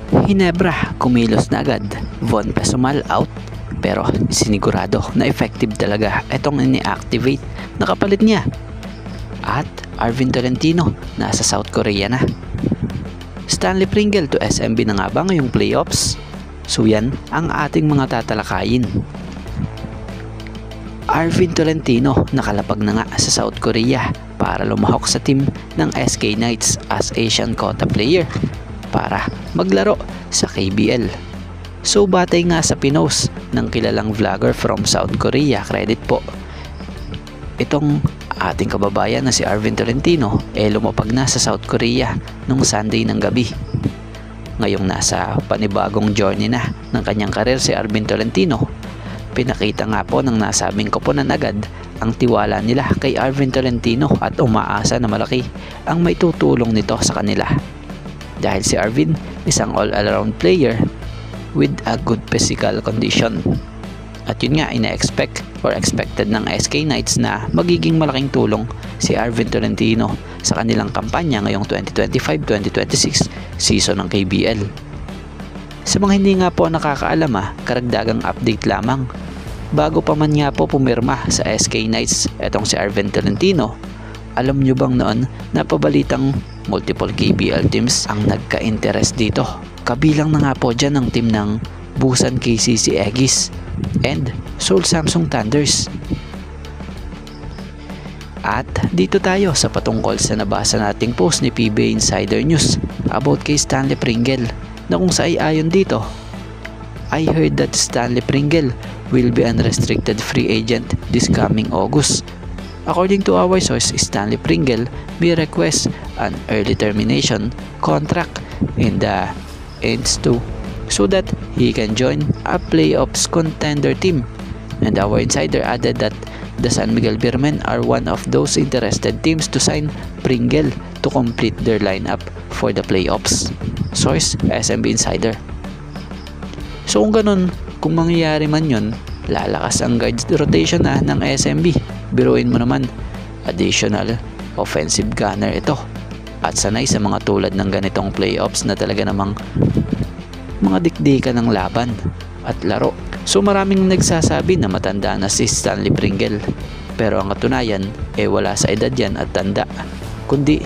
Ginebra kumilos na agad. Von Pesumal out, pero sinigurado na effective talaga itong ini-activate na kapalit niya. At Arvin Tolentino nasa South Korea na. Stanley Pringle to SMB na nga ba ngayong playoffs? So yan ang ating mga tatalakayin. Arvin Tolentino nakalapag na nga sa South Korea para lumahok sa team ng SK Knights as Asian Quota Player para maglaro sa KBL. So batay nga sa pinost ng kilalang vlogger from South Korea, credit po, itong ating kababayan na si Arvin Tolentino lumapag na sa South Korea nung Sunday ng gabi. Ngayong nasa panibagong journey na ng kanyang karir si Arvin Tolentino, pinakita nga po ng nasabing koponan agad ang tiwala nila kay Arvin Tolentino at umaasa na malaki ang maitutulong nito sa kanila. Dahil si Arvin isang all-around player with a good physical condition. At yun nga, ina-expect or expected ng SK Knights na magiging malaking tulong si Arvin Tolentino sa kanilang kampanya ngayong 2025-2026 season ng KBL. Sa mga hindi nga po nakakaalam, karagdagang update lamang. Bago pa man nga po pumirma sa SK Knights etong si Arvin Tolentino, alam nyo bang noon na pabalitang multiple KBL teams ang nagka-interest dito? Kabilang na nga po dyan ang team ng Busan KCC Aegis and Seoul Samsung Thunders. At dito tayo sa patungkol sa nabasa nating post ni PBA Insider News about kay Stanley Pringle, na kung sa ayon dito, I heard that Stanley Pringle will be unrestricted free agent this coming August. According to our source, Stanley Pringle may request an early termination contract in the ends too, so that he can join a playoffs contender team. And our insider added that the San Miguel Beermen are one of those interested teams to sign Pringle to complete their lineup for the playoffs. Source, SMB Insider. So kung ganun, kung mangyayari man yun, lalakas ang guards rotation ng SMB. Biruin mo naman, additional offensive gunner ito. At sanay sa mga tulad ng ganitong playoffs na talaga namang mga dikdikan ng laban at laro. So maraming nagsasabi na matanda na si Stanley Pringle, pero ang katunayan wala sa edad yan at tanda, kundi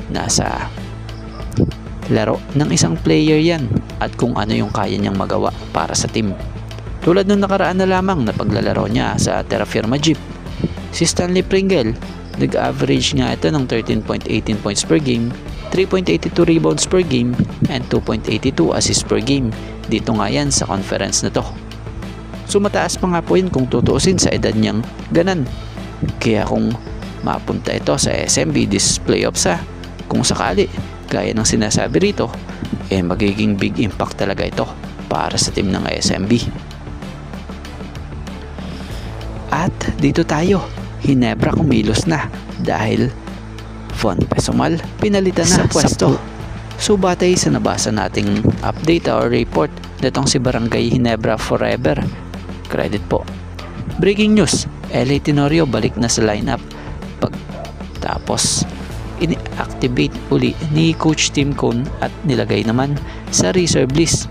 nasa laro ng isang player yan at kung ano yung kaya niyang magawa para sa team. Tulad nung nakaraan na lamang na paglalaro niya sa Terra Firma Jeep, si Stanley Pringle nag-average nga ito ng 13.18 points per game, 3.82 rebounds per game, and 2.82 assists per game. Dito nga yan sa conference na to. So mataas pa nga po yun kung tutuusin sa edad niyang ganan. Kaya kung mapunta ito sa SMB this playoffs, kung sakali, gaya ng sinasabi rito, magiging big impact talaga ito para sa team ng SMB. At dito tayo, Ginebra kumilos na dahil Von Pesumal pinalitan na sa pwesto. So batay sa nabasa nating update or report netong si Barangay Ginebra Forever, credit po. Breaking news, LA Tenorio balik na sa lineup pagtapos ini-activate uli ni Coach Tim Cone at nilagay naman sa reserve list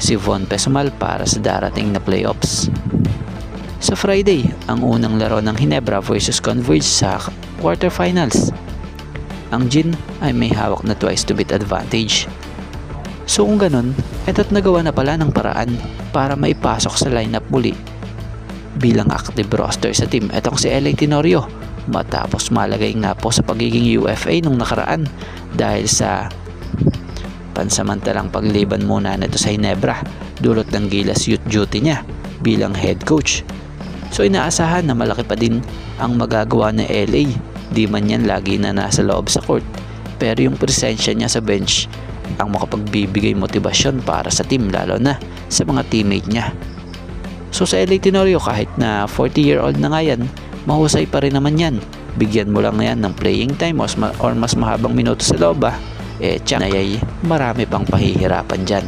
si Von Pesumal para sa darating na playoffs. Sa Friday, ang unang laro ng Ginebra versus Converge sa quarterfinals. Ang Gin ay may hawak na twice to beat advantage. So kung ganun, eto't nagawa na pala ng paraan para maipasok sa lineup muli bilang active roster sa team etong si LA Tenorio, matapos malagay nga po sa pagiging UFA nung nakaraan dahil sa pansamantalang pagliban muna nito sa Ginebra dulot ng Gilas youth duty niya bilang head coach. So inaasahan na malaki pa din ang magagawa ng LA, di man yan lagi na nasa loob sa court, pero yung presensya niya sa bench ang makapagbibigay motibasyon para sa team, lalo na sa mga teammate niya. So sa LA Tenorio, kahit na 40-year-old na nga yan, mahusay pa rin naman yan. Bigyan mo lang yan ng playing time or mas mahabang minuto sa loob, tiyak na marami pang pahihirapan dyan.